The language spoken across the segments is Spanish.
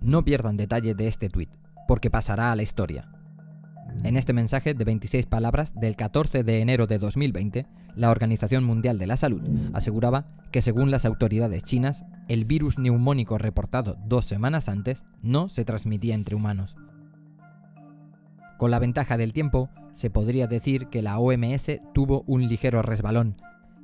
No pierdan detalle de este tuit, porque pasará a la historia. En este mensaje de 26 palabras del 14 de enero de 2020, la Organización Mundial de la Salud aseguraba que según las autoridades chinas, el virus neumónico reportado 2 semanas antes no se transmitía entre humanos. Con la ventaja del tiempo, se podría decir que la OMS tuvo un ligero resbalón,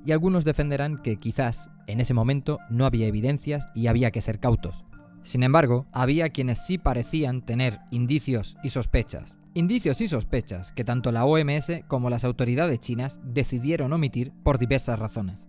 y algunos defenderán que quizás en ese momento no había evidencias y había que ser cautos. Sin embargo, había quienes sí parecían tener indicios y sospechas. Indicios y sospechas que tanto la OMS como las autoridades chinas decidieron omitir por diversas razones.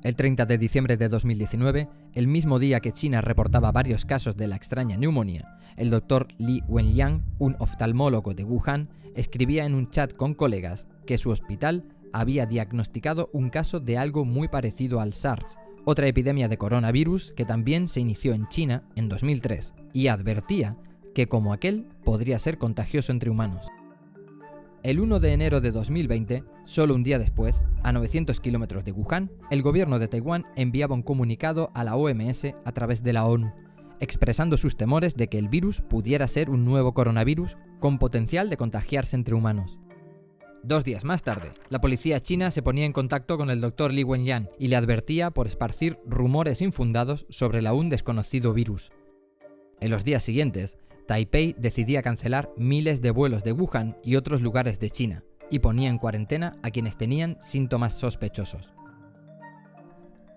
El 30 de diciembre de 2019, el mismo día que China reportaba varios casos de la extraña neumonía, el doctor Li Wenliang, un oftalmólogo de Wuhan, escribía en un chat con colegas que su hospital había diagnosticado un caso de algo muy parecido al SARS, otra epidemia de coronavirus que también se inició en China en 2003, y advertía que como aquel podría ser contagioso entre humanos. El 1 de enero de 2020, solo un día después, a 900 kilómetros de Wuhan, el gobierno de Taiwán enviaba un comunicado a la OMS a través de la ONU, expresando sus temores de que el virus pudiera ser un nuevo coronavirus con potencial de contagiarse entre humanos. 2 días más tarde, la policía china se ponía en contacto con el doctor Li Wenliang y le advertía por esparcir rumores infundados sobre el aún desconocido virus. En los días siguientes, Taipei decidía cancelar miles de vuelos de Wuhan y otros lugares de China, y ponía en cuarentena a quienes tenían síntomas sospechosos.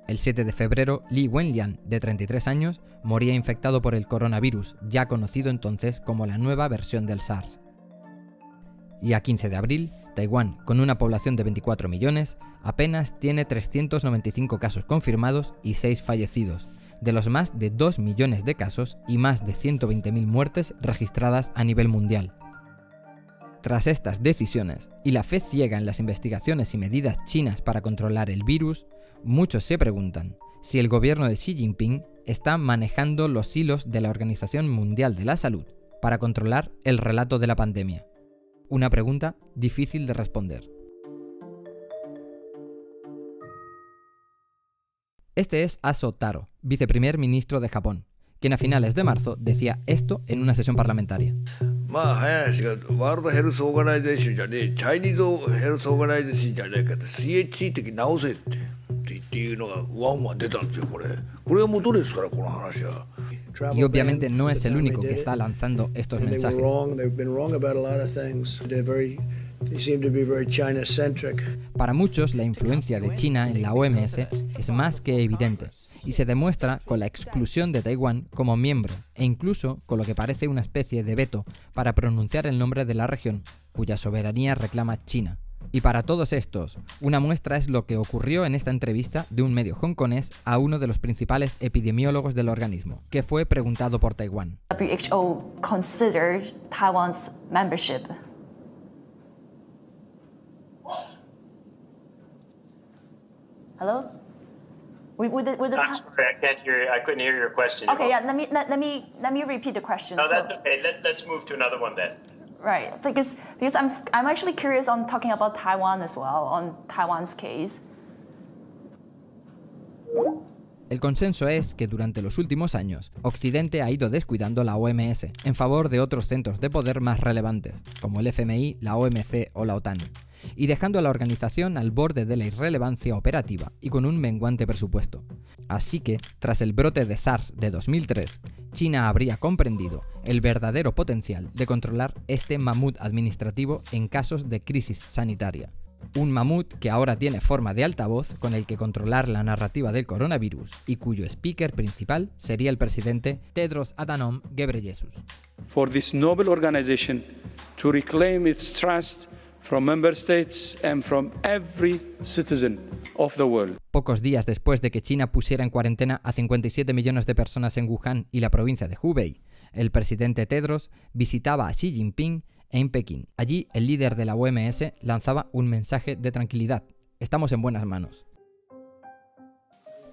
El 7 de febrero, Li Wenliang, de 33 años, moría infectado por el coronavirus, ya conocido entonces como la nueva versión del SARS. Y a 15 de abril, Taiwán, con una población de 24 millones, apenas tiene 395 casos confirmados y 6 fallecidos, de los más de 2 millones de casos y más de 120.000 muertes registradas a nivel mundial. Tras estas decisiones y la fe ciega en las investigaciones y medidas chinas para controlar el virus, muchos se preguntan si el gobierno de Xi Jinping está manejando los hilos de la Organización Mundial de la Salud para controlar el relato de la pandemia. Una pregunta difícil de responder. Este es Aso Taro, viceprimer ministro de Japón, quien a finales de marzo decía esto en una sesión parlamentaria. Y obviamente no es el único que está lanzando estos mensajes. Para muchos, la influencia de China en la OMS es más que evidente, y se demuestra con la exclusión de Taiwán como miembro, e incluso con lo que parece una especie de veto para pronunciar el nombre de la región, cuya soberanía reclama China. Y para todos estos, una muestra es lo que ocurrió en esta entrevista de un medio hongkonés a uno de los principales epidemiólogos del organismo, que fue preguntado por Taiwán. WHO considered Taiwan's membership. Hello? I'm sorry, I couldn't hear your question. Okay, yeah. Let me repeat the question. No, that's okay. Let's move to another one then. Right, because I'm actually curious on talking about Taiwan as well, on Taiwan's case. El consenso es que durante los últimos años, Occidente ha ido descuidando la OMS en favor de otros centros de poder más relevantes, como el FMI, la OMC o la OTAN, y dejando a la organización al borde de la irrelevancia operativa y con un menguante presupuesto. Así que, tras el brote de SARS de 2003, China habría comprendido el verdadero potencial de controlar este mamut administrativo en casos de crisis sanitaria. Un mamut que ahora tiene forma de altavoz con el que controlar la narrativa del coronavirus y cuyo speaker principal sería el presidente Tedros Adhanom Ghebreyesus. For this noble organization to reclaim its trust from member states and from every citizen of the world. Pocos días después de que China pusiera en cuarentena a 57 millones de personas en Wuhan y la provincia de Hubei, el presidente Tedros visitaba a Xi Jinping en Pekín. Allí, el líder de la OMS lanzaba un mensaje de tranquilidad. Estamos en buenas manos.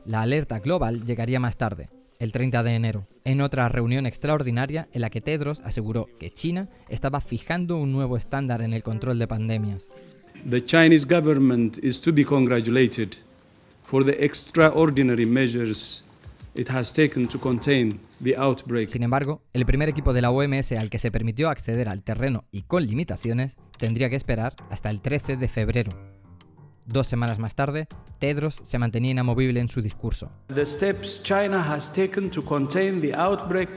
La alerta global llegaría más tarde, el 30 de enero, en otra reunión extraordinaria en la que Tedros aseguró que China estaba fijando un nuevo estándar en el control de pandemias. The Chinese government is to be congratulated for the extraordinary measures it has taken to contain the outbreak. Sin embargo, el primer equipo de la OMS al que se permitió acceder al terreno y con limitaciones tendría que esperar hasta el 13 de febrero. 2 semanas más tarde, Tedros se mantenía inamovible en su discurso. The steps China has taken to contain the outbreak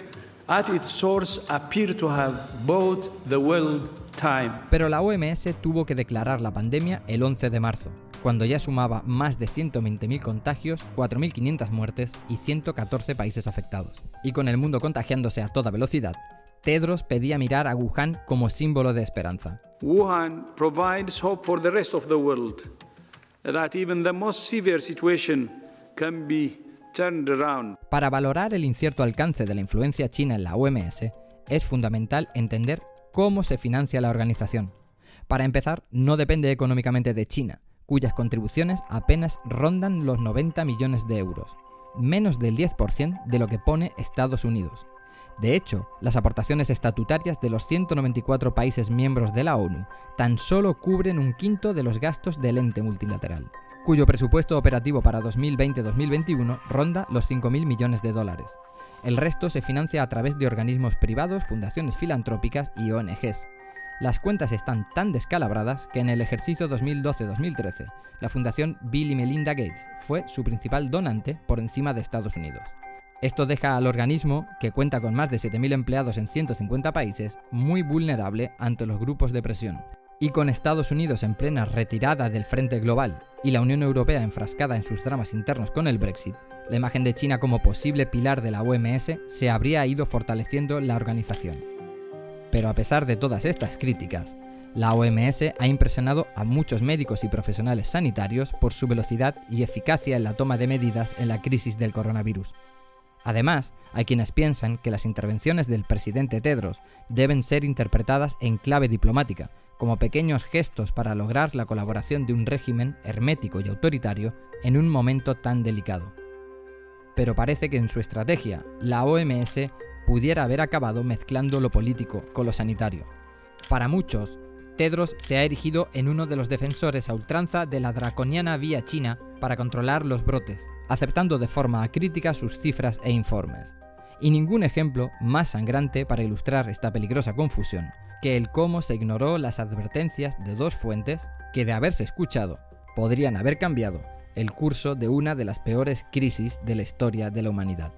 at its source appear to have bought the world time. Pero la OMS tuvo que declarar la pandemia el 11 de marzo, cuando ya sumaba más de 120.000 contagios, 4.500 muertes y 114 países afectados. Y con el mundo contagiándose a toda velocidad, Tedros pedía mirar a Wuhan como símbolo de esperanza. Wuhan provides hope for the rest of the world, that even the most severe situation can be turned around. Para valorar el incierto alcance de la influencia china en la OMS, es fundamental entender cómo se financia la organización. Para empezar, no depende económicamente de China, cuyas contribuciones apenas rondan los 90 millones de euros, menos del 10% de lo que pone Estados Unidos. De hecho, las aportaciones estatutarias de los 194 países miembros de la ONU tan solo cubren un quinto de los gastos del ente multilateral, cuyo presupuesto operativo para 2020-2021 ronda los 5.000 millones de dólares. El resto se financia a través de organismos privados, fundaciones filantrópicas y ONGs. Las cuentas están tan descalabradas que en el ejercicio 2012-2013, la Fundación Bill y Melinda Gates fue su principal donante por encima de Estados Unidos. Esto deja al organismo, que cuenta con más de 7.000 empleados en 150 países, muy vulnerable ante los grupos de presión. Y con Estados Unidos en plena retirada del frente global y la Unión Europea enfrascada en sus dramas internos con el Brexit, la imagen de China como posible pilar de la OMS se habría ido fortaleciendo la organización. Pero a pesar de todas estas críticas, la OMS ha impresionado a muchos médicos y profesionales sanitarios por su velocidad y eficacia en la toma de medidas en la crisis del coronavirus. Además, hay quienes piensan que las intervenciones del presidente Tedros deben ser interpretadas en clave diplomática, como pequeños gestos para lograr la colaboración de un régimen hermético y autoritario en un momento tan delicado. Pero parece que en su estrategia, la OMS pudiera haber acabado mezclando lo político con lo sanitario. Para muchos, Tedros se ha erigido en uno de los defensores a ultranza de la draconiana vía china para controlar los brotes, aceptando de forma acrítica sus cifras e informes. Y ningún ejemplo más sangrante para ilustrar esta peligrosa confusión que el cómo se ignoró las advertencias de 2 fuentes que, de haberse escuchado, podrían haber cambiado el curso de una de las peores crisis de la historia de la humanidad.